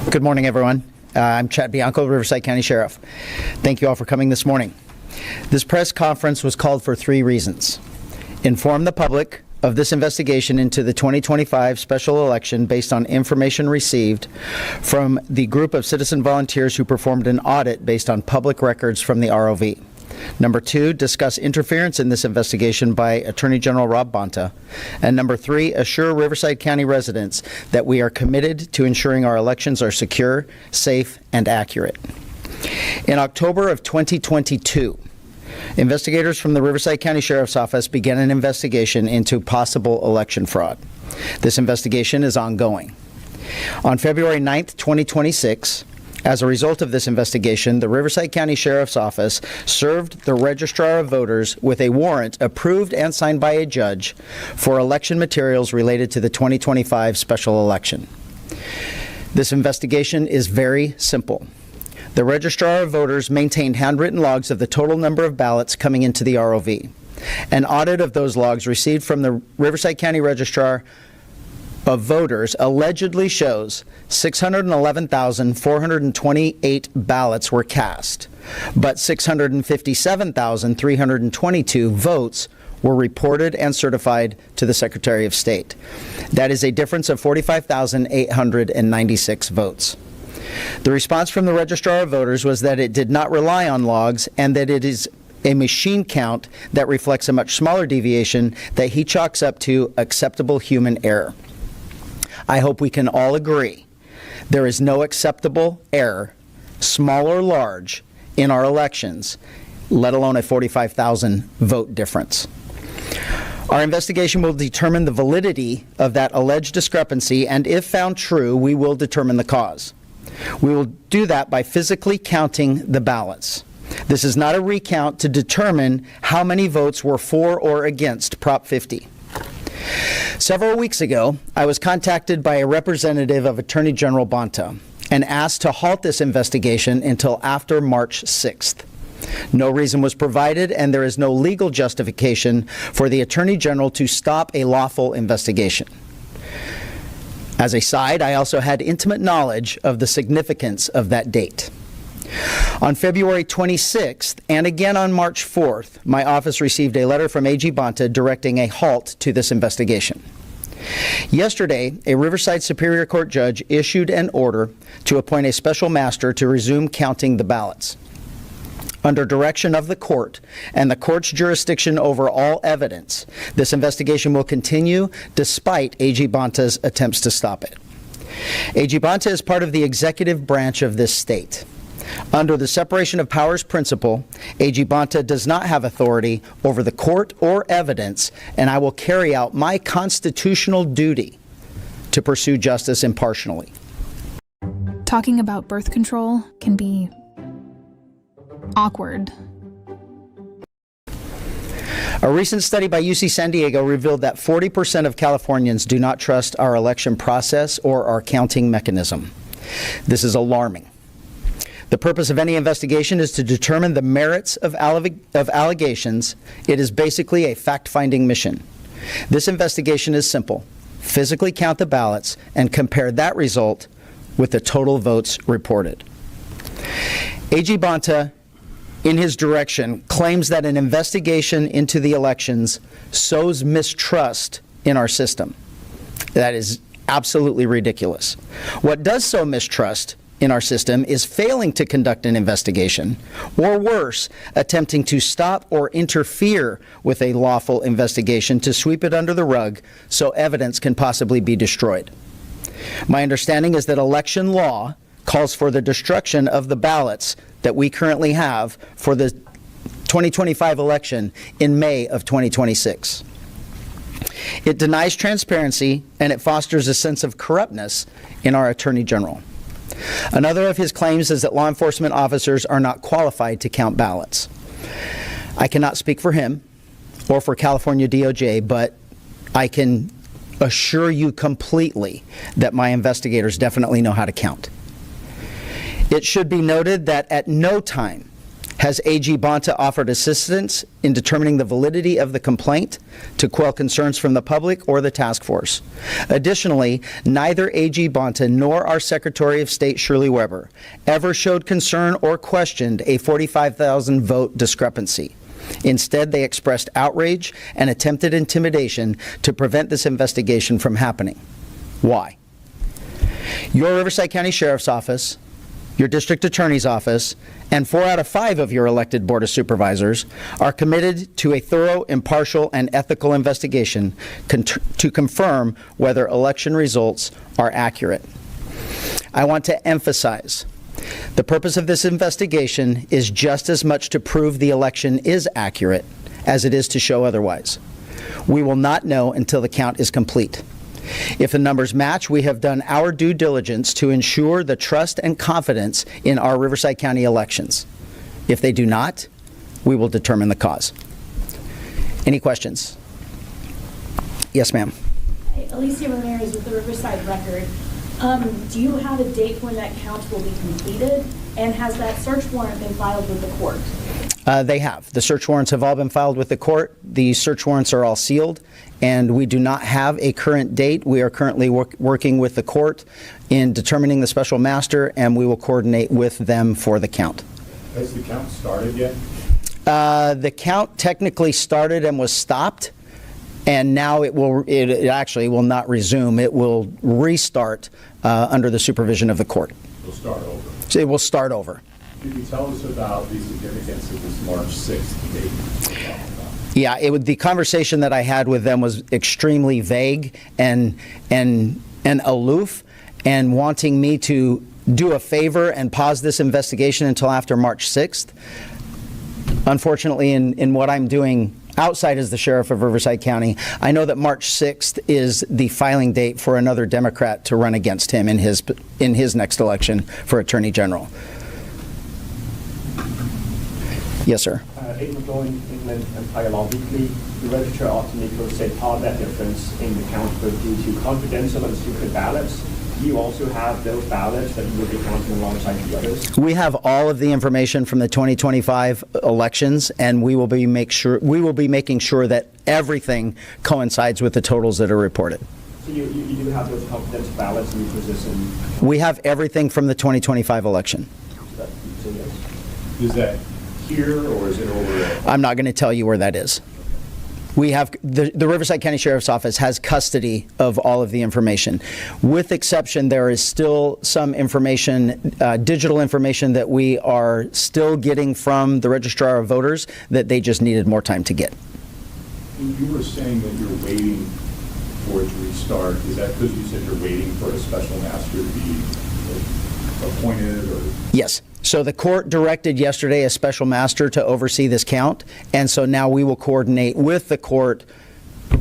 Good morning, everyone. I'm Chad Bianco, Riverside County Sheriff. Thank you all for coming this morning. This press conference was called for three reasons: inform the public of this investigation into the 2025 special election based on information received from the group of citizen volunteers who performed an audit based on public records from the ROV. Number two, discuss interference in this investigation by Attorney General Rob Bonta. And number three, assure Riverside County residents that we are committed to ensuring our elections are secure, safe, and accurate. In October of 2022, investigators from the Riverside County Sheriff's Office began an investigation into possible election fraud. This investigation is ongoing. On February 9th, 2026, as a result of this investigation, the Riverside County Sheriff's Office served the Registrar of Voters with a warrant approved and signed by a judge for election materials related to the 2025 special election. This investigation is very simple. The Registrar of Voters maintained handwritten logs of the total number of ballots coming into the ROV. An audit of those logs received from the Riverside County Registrar of Voters allegedly shows 611,428 ballots were cast, but 657,322 votes were reported and certified to the Secretary of State. That is a difference of 45,896 votes. The response from the Registrar of Voters was that it did not rely on logs and that it is a machine count that reflects a much smaller deviation that he chalks up to acceptable human error. I hope we can all agree there is no acceptable error, small or large, in our elections, let alone a 45,000 vote difference. Our investigation will determine the validity of that alleged discrepancy, and if found true, we will determine the cause. We will do that by physically counting the ballots. This is not a recount to determine how many votes were for or against Prop 50. Several weeks ago, I was contacted by a representative of Attorney General Bonta and asked to halt this investigation until after March 6th. No reason was provided, and there is no legal justification for the Attorney General to stop a lawful investigation. As a side, I also had intimate knowledge of the significance of that date. On February 26th and again on March 4th, my office received a letter from AG Bonta directing a halt to this investigation. Yesterday, a Riverside Superior Court judge issued an order to appoint a special master to resume counting the ballots. Under direction of the court and the court's jurisdiction over all evidence, this investigation will continue despite AG Bonta's attempts to stop it. AG Bonta is part of the executive branch of this state. Under the separation of powers principle, AG Bonta does not have authority over the court or evidence, and I will carry out my constitutional duty to pursue justice impartially. Talking about birth control can be awkward. A recent study by UC San Diego revealed that 40% of Californians do not trust our election process or our counting mechanism. This is alarming. The purpose of any investigation is to determine the merits of allegations. It is basically a fact-finding mission. This investigation is simple. Physically count the ballots and compare that result with the total votes reported. AG Bonta, in his direction, claims that an investigation into the elections sows mistrust in our system. That is absolutely ridiculous. What does sow mistrust in our system is failing to conduct an investigation, or worse, attempting to stop or interfere with a lawful investigation to sweep it under the rug so evidence can possibly be destroyed. My understanding is that election law calls for the destruction of the ballots that we currently have for the 2025 election in May of 2026. It denies transparency and it fosters a sense of corruptness in our Attorney General. Another of his claims is that law enforcement officers are not qualified to count ballots. I cannot speak for him or for California DOJ, but I can assure you completely that my investigators definitely know how to count. It should be noted that at no time Has AG Bonta offered assistance in determining the validity of the complaint to quell concerns from the public or the task force? Additionally, neither AG Bonta nor our Secretary of State Shirley Weber ever showed concern or questioned a 45,000 vote discrepancy. Instead, they expressed outrage and attempted intimidation to prevent this investigation from happening. Why? Your Riverside County Sheriff's Office, your District Attorney's Office, and 4 out of 5 of your elected Board of Supervisors are committed to a thorough, impartial, and ethical investigation to confirm whether election results are accurate. I want to emphasize the purpose of this investigation is just as much to prove the election is accurate as it is to show otherwise. We will not know until the count is complete. If the numbers match, we have done our due diligence to ensure the trust and confidence in our Riverside County elections. If they do not, we will determine the cause. Any questions? Yes, ma'am. Hey, Alicia Ramirez with the Riverside Record. Do you have a date when that count will be completed? And has that search warrant been filed with the court? They have. The search warrants have all been filed with the court. The search warrants are all sealed, and we do not have a current date. We are currently working with the court in determining the special master, and we will coordinate with them for the count. Has the count started yet? The count technically started and was stopped, and now it actually will not resume. It will restart under the supervision of the court. It'll start over. So it will start over. Could you tell us about the significance of this March 6th date? Yeah, the conversation that I had with them was extremely vague and aloof, and wanting me to do a favor and pause this investigation until after March 6th. Unfortunately, in what I'm doing outside as the sheriff of Riverside County, I know that March 6th is the filing date for another Democrat to run against him in his next election for Attorney General. Yes, sir. 8 McGowan, England Empire Law Weekly. The registrar Otonico said part of that difference in the count was due to confidential and secret ballots. Do you also have those ballots that you will be counting alongside the others? We have all of the information from the 2025 elections, and we will be making sure that everything coincides with the totals that are reported. So you do have those confidential ballots in your position? We have everything from the 2025 election. So yes. Is that here or is it over there? I'm not going to tell you where that is. We have the Riverside County Sheriff's Office has custody of all of the information. With exception, there is still some information, digital information that we are still getting from the Registrar of Voters that they just needed more time to get. You were saying that you're waiting for it to restart. Is that because you said you're waiting for a special master to be appointed? Or? Yes. So the court directed yesterday a special master to oversee this count, and so now we will coordinate with the court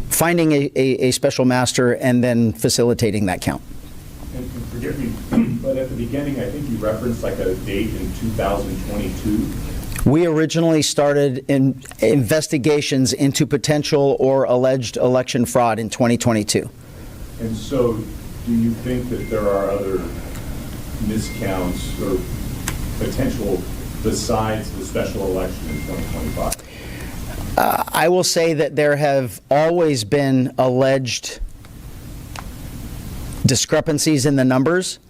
finding a special master and then facilitating that count. And forgive me, but at the beginning I think you referenced like a date in 2022. We originally started investigations into potential or alleged election fraud in 2022. And so do you think that there are other miscounts or potential besides the special election in 2025? I will say that there have always been alleged discrepancies in the numbers.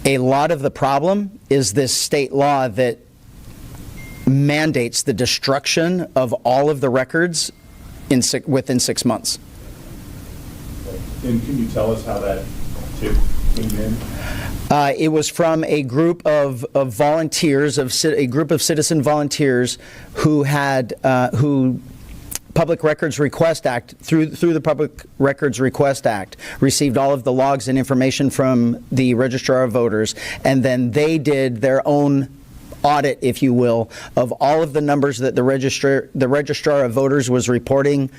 A lot of the problem is this state law that mandates the destruction of all of the records within 6 months. And can you tell us how that tip came in? It was from a group of volunteers, a group of citizen volunteers who had Public Records Request Act, through the Public Records Request Act, received all of the logs and information from the Registrar of Voters, and then they did their own audit, if you will, of all of the numbers that the Registrar of Voters was reporting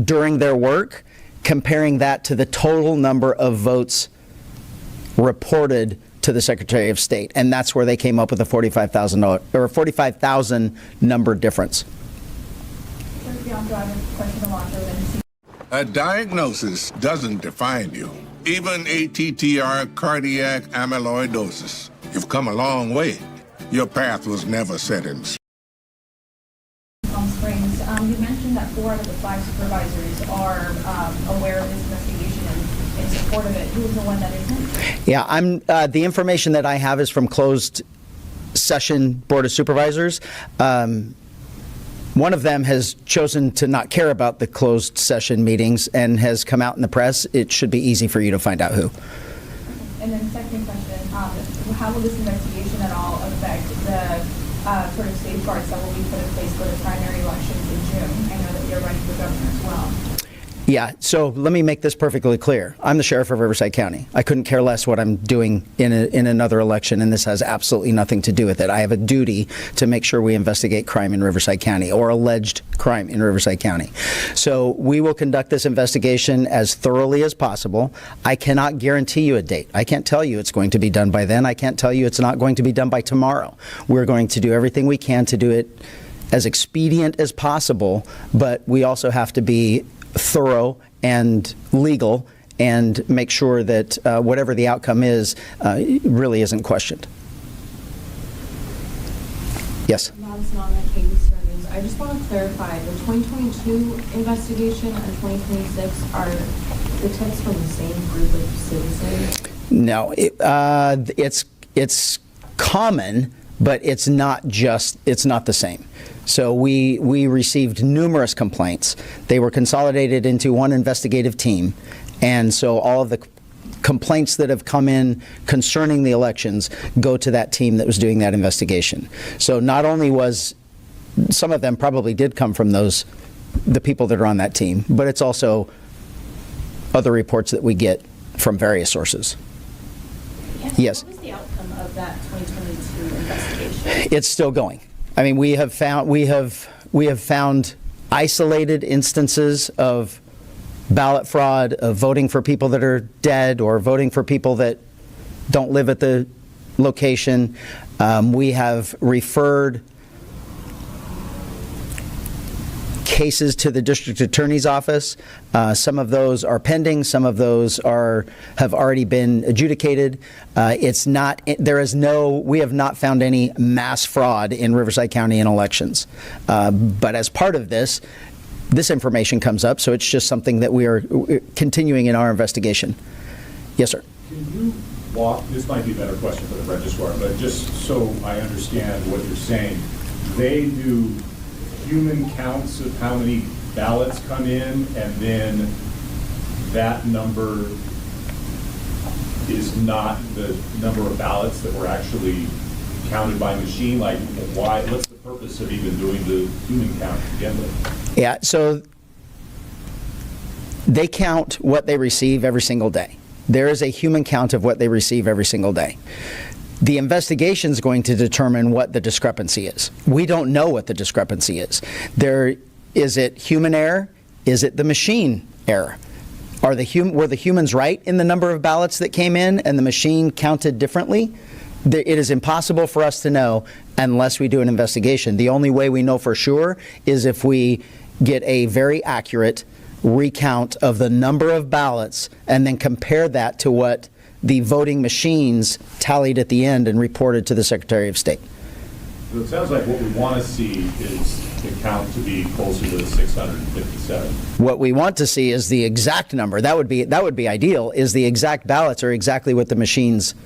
during their work, comparing that to the total number of votes reported to the Secretary of State, and that's where they came up with the $45,000 number difference. A diagnosis doesn't define you. Even ATTR cardiac amyloidosis. You've come a long way. Your path was never set in stone. Palm Springs, you mentioned that 4 out of the 5 supervisors are aware of this investigation and in support of it. Who is the one that isn't? Yeah, the information that I have is from closed session Board of Supervisors. One of them has chosen to not care about the closed session meetings and has come out in the press. It should be easy for you to find out who. And then second question, how will this investigation at all affect the sort of safeguards that will be put in place for the primary elections in June? I know that you're running for governor as well. Yeah, so let me make this perfectly clear. I'm the sheriff of Riverside County. I couldn't care less what I'm doing in another election, and this has absolutely nothing to do with it. I have a duty to make sure we investigate crime in Riverside County, or alleged crime in Riverside County. So we will conduct this investigation as thoroughly as possible. I cannot guarantee you a date. I can't tell you it's going to be done by then. I can't tell you it's not going to be done by tomorrow. We're going to do everything we can to do it as expedient as possible, but we also have to be thorough and legal and make sure that whatever the outcome is really isn't questioned. Yes? I just want to clarify, the 2022 investigation and 2026 are the tips from the same group of citizens? No, it's common, but it's not the same. So we received numerous complaints. They were consolidated into one investigative team, and so all of the complaints that have come in concerning the elections go to that team that was doing that investigation. So not only was some of them probably did come from the people that are on that team, but it's also other reports that we get from various sources. Yes. What was the outcome of that 2022 investigation? It's still going. I mean, we have found isolated instances of ballot fraud, of voting for people that are dead or voting for people that don't live at the location. We have referred cases to the district attorney's office. Some of those are pending. Some of those have already been adjudicated. We have not found any mass fraud in Riverside County in elections. But as part of this information comes up, so it's just something that we are continuing in our investigation. Yes, sir. Can you this might be a better question for the registrar, but just so I understand what you're saying, they do human counts of how many ballots come in, and then that number is not the number of ballots that were actually counted by machine? Like, what's the purpose of even doing the human count to begin with? Yeah, so they count what they receive every single day. There is a human count of what they receive every single day. The investigation is going to determine what the discrepancy is. We don't know what the discrepancy is. Is it human error? Is it the machine error? Were the humans right in the number of ballots that came in and the machine counted differently? It is impossible for us to know unless we do an investigation. The only way we know for sure is if we get a very accurate recount of the number of ballots and then compare that to what the voting machines tallied at the end and reported to the Secretary of State. So it sounds like what we want to see is the count to be closer to the 657. What we want to see is the exact number. That would be ideal, is the exact ballots are exactly what the machines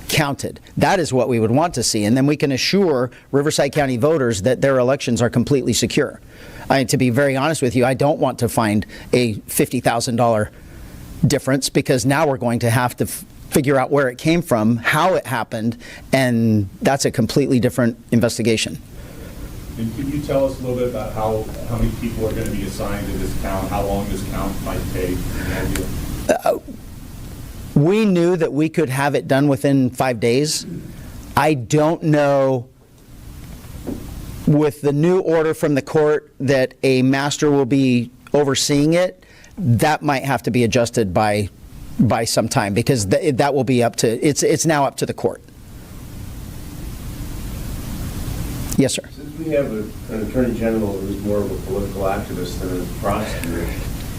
counted. That is what we would want to see, and then we can assure Riverside County voters that their elections are completely secure. To be very honest with you, I don't want to find a $50,000 difference, because now we're going to have to figure out where it came from, how it happened, and that's a completely different investigation. And can you tell us a little bit about how many people are going to be assigned to this count, how long this count might take? We knew that we could have it done within 5 days. I don't know, with the new order from the court that a master will be overseeing it, that might have to be adjusted by some time, because that will be up to, it's now up to the court. Yes, sir. Since we have an attorney general who's more of a political activist than a prosecutor,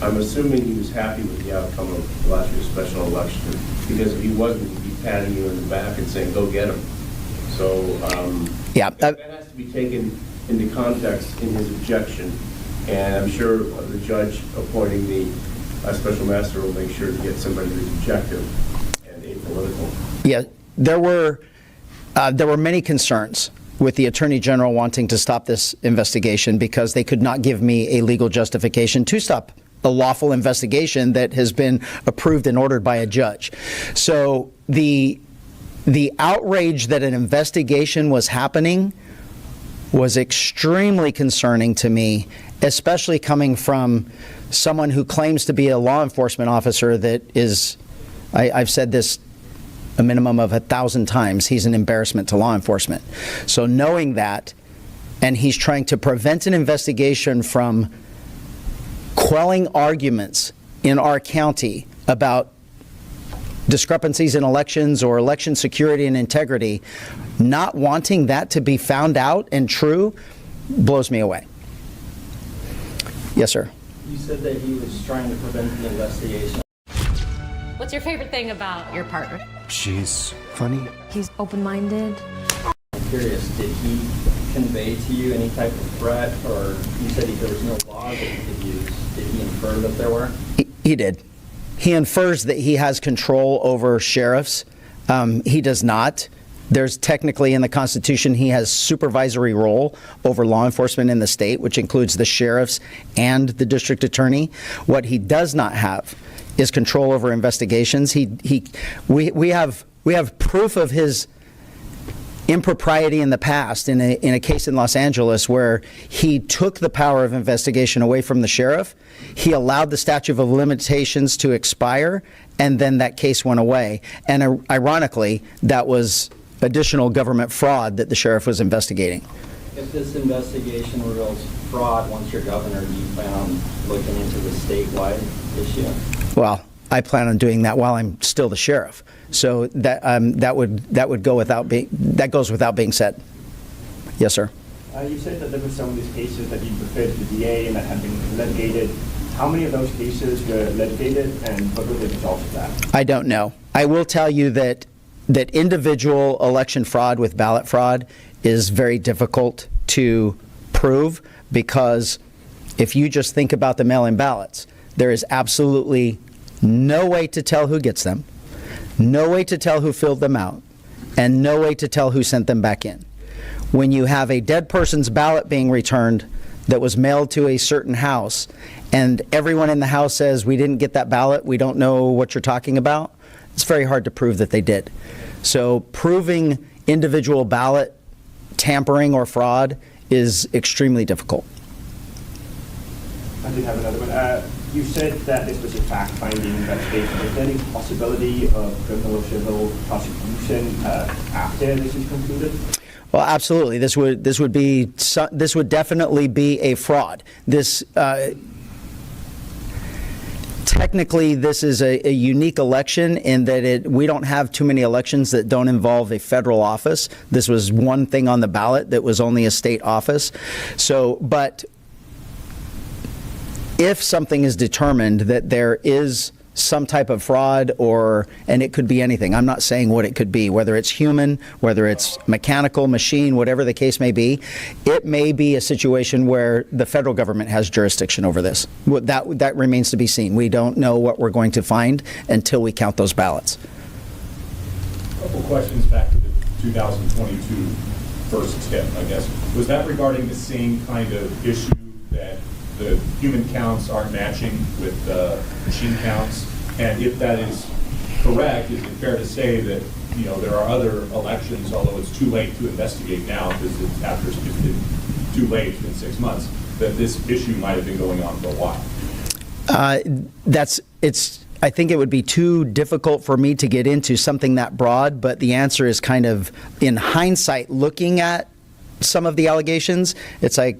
I'm assuming he was happy with the outcome of last year's special election, because if he wasn't, he'd be patting you in the back and saying, go get him. So Yeah. that has to be taken into context in his objection. And I'm sure the judge appointing the special master will make sure to get somebody who's objective and apolitical. Yeah, there were many concerns with the Attorney General wanting to stop this investigation because they could not give me a legal justification to stop a lawful investigation that has been approved and ordered by a judge. So the outrage that an investigation was happening was extremely concerning to me, especially coming from someone who claims to be a law enforcement officer that is, I've said this a minimum of 1,000 times, he's an embarrassment to law enforcement. So knowing that, and he's trying to prevent an investigation from quelling arguments in our county about discrepancies in elections or election security and integrity, not wanting that to be found out and true blows me away. Yes, sir. You said that he was trying to prevent the investigation. What's your favorite thing about your partner? She's funny. He's open-minded. I'm curious, did he convey to you any type of threat, or you said there was no law that he could use? Did he infer that there were? He did. He infers that he has control over sheriffs. He does not. There's technically in the Constitution, he has supervisory role over law enforcement in the state, which includes the sheriffs and the district attorney. What he does not have is control over investigations. We have proof of his impropriety in the past in a case in Los Angeles where he took the power of investigation away from the sheriff. He allowed the statute of limitations to expire, and then that case went away. And ironically, that was additional government fraud that the sheriff was investigating. If this investigation reveals fraud once you're governor, do you plan on looking into the statewide issue? Well, I plan on doing that while I'm still the sheriff. So that would go without being, that goes without being said. Yes, sir. You said that there were some of these cases that you referred to the DA and that had been litigated. How many of those cases were litigated, and what were the results of that? I don't know. I will tell you that individual election fraud with ballot fraud is very difficult to prove, because if you just think about the mail-in ballots, there is absolutely no way to tell who gets them, no way to tell who filled them out, and no way to tell who sent them back in. When you have a dead person's ballot being returned that was mailed to a certain house, and everyone in the house says, we didn't get that ballot, we don't know what you're talking about, it's very hard to prove that they did. So proving individual ballot tampering or fraud is extremely difficult. I did have another one. You said that this was a fact-finding investigation. Is there any possibility of criminal or civil prosecution after this is concluded? Well, absolutely. This would definitely be a fraud. Technically, this is a unique election in that we don't have too many elections that don't involve a federal office. This was one thing on the ballot that was only a state office. So, but if something is determined that there is some type of fraud, and it could be anything. I'm not saying what it could be, whether it's human, whether it's mechanical, machine, whatever the case may be. It may be a situation where the federal government has jurisdiction over this. That remains to be seen. We don't know what we're going to find until we count those ballots. A couple questions back to the 2022 first tip, I guess. Was that regarding the same kind of issue that the human counts aren't matching with the machine counts? And if that is correct, is it fair to say that there are other elections, although it's too late to investigate now because it's been too late, it's been 6 months, that this issue might have been going on for a while? I think it would be too difficult for me to get into something that broad, but the answer is kind of, in hindsight, looking at some of the allegations, it's like,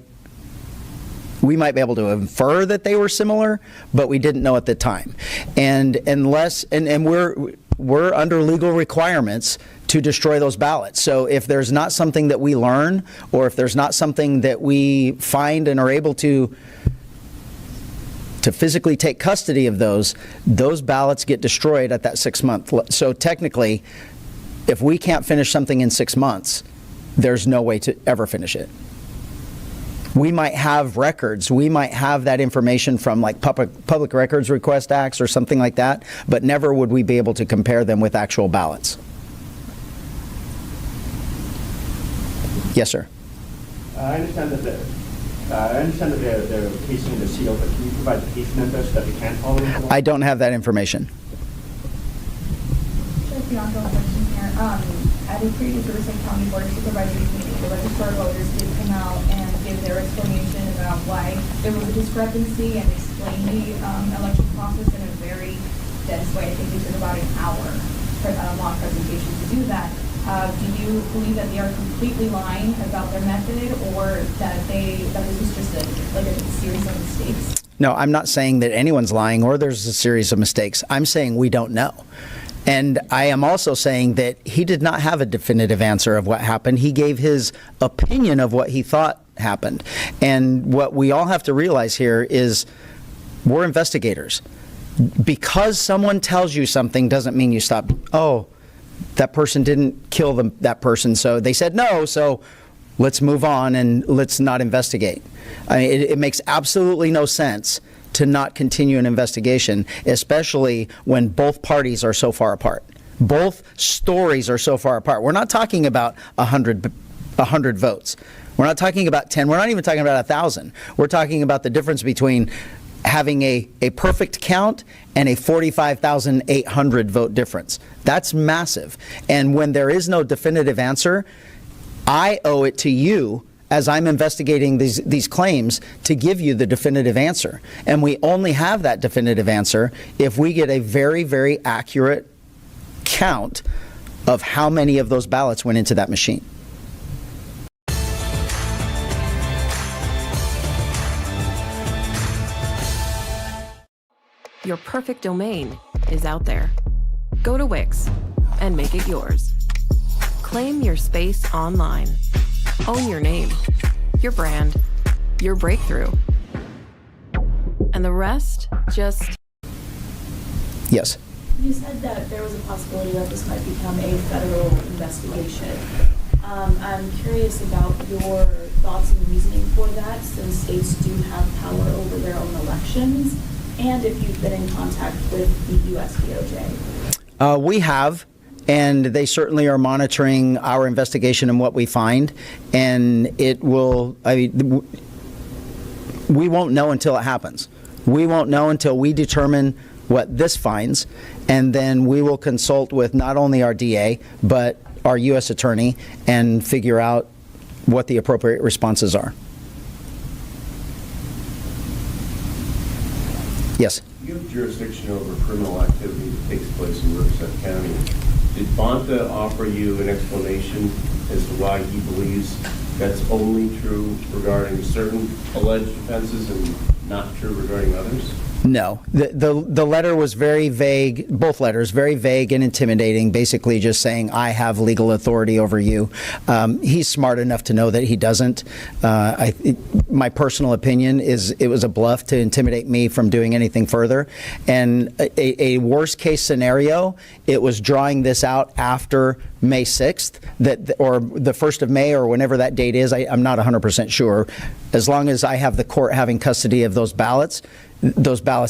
we might be able to infer that they were similar, but we didn't know at the time. And we're under legal requirements to destroy those ballots. So if there's not something that we learn, or if there's not something that we find and are able to physically take custody of those ballots get destroyed at that 6 month. So technically, If we can't finish something in 6 months, there's no way to ever finish it. We might have records, we might have that information from like Public Records Request Acts or something like that, but never would we be able to compare them with actual ballots. Yes, sir. I understand that they're casing the seal, but can you provide the case numbers that we can follow? I don't have that information. Chad Bianco, question here. At a previous Riverside County Board of Supervisors meeting, the registrar voters did come out and give their explanation about why there was a discrepancy and explain the election process in a very dense way. I think they took about an hour for a long presentation to do that. Do you believe that they are completely lying about their method, or that this was just a series of mistakes? No, I'm not saying that anyone's lying or there's a series of mistakes. I'm saying we don't know. And I am also saying that he did not have a definitive answer of what happened. He gave his opinion of what he thought happened. And what we all have to realize here is we're investigators. Because someone tells you something doesn't mean you stop. Oh, that person didn't kill that person, so they said no, so let's move on and let's not investigate. I mean, it makes absolutely no sense to not continue an investigation, especially when both parties are so far apart. Both stories are so far apart. We're not talking about 100 votes. We're not talking about 10. We're not even talking about 1,000. We're talking about the difference between having a perfect count and a 45,800 vote difference. That's massive. And when there is no definitive answer, I owe it to you, as I'm investigating these claims, to give you the definitive answer. And we only have that definitive answer if we get a very, very accurate count of how many of those ballots went into that machine. Your perfect domain is out there. Go to Wix and make it yours. Claim your space online. Own your name, your brand, your breakthrough. And the rest, just... Yes. You said that there was a possibility that this might become a federal investigation. I'm curious about your thoughts and reasoning for that, since states do have power over their own elections, and if you've been in contact with the U.S. DOJ. We have. And they certainly are monitoring our investigation and what we find. And it will, we won't know until it happens. We won't know until we determine what this finds. And then we will consult with not only our DA, but our U.S. attorney and figure out what the appropriate responses are. Yes? You have jurisdiction over criminal activity that takes place in Riverside County. Did Bonta offer you an explanation as to why he believes that's only true regarding certain alleged offenses and not true regarding others? No. The letter was very vague, both letters, very vague and intimidating, basically just saying, I have legal authority over you. He's smart enough to know that he doesn't. My personal opinion is it was a bluff to intimidate me from doing anything further. And a worst case scenario, it was drawing this out after May 6th, or the 1st of May, or whenever that date is. I'm not 100% sure. As long as I have the court having custody of those ballots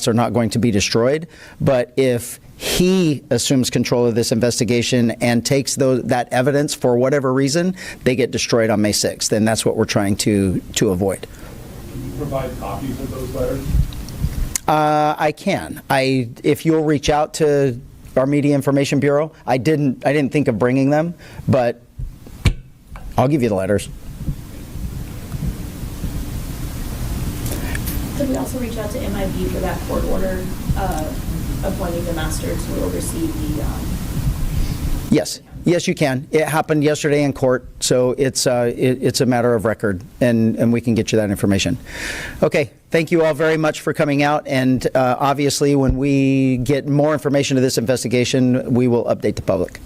are not going to be destroyed. But if he assumes control of this investigation and takes that evidence for whatever reason, they get destroyed on May 6th. And that's what we're trying to avoid. Can you provide copies of those letters? I can. If you'll reach out to our Media Information Bureau, I didn't think of bringing them, but I'll give you the letters. Could we also reach out to MIB for that court order appointing the master to oversee the... Yes. Yes, you can. It happened yesterday in court, so it's a matter of record, and we can get you that information. Okay, thank you all very much for coming out, and obviously when we get more information to this investigation, we will update the public.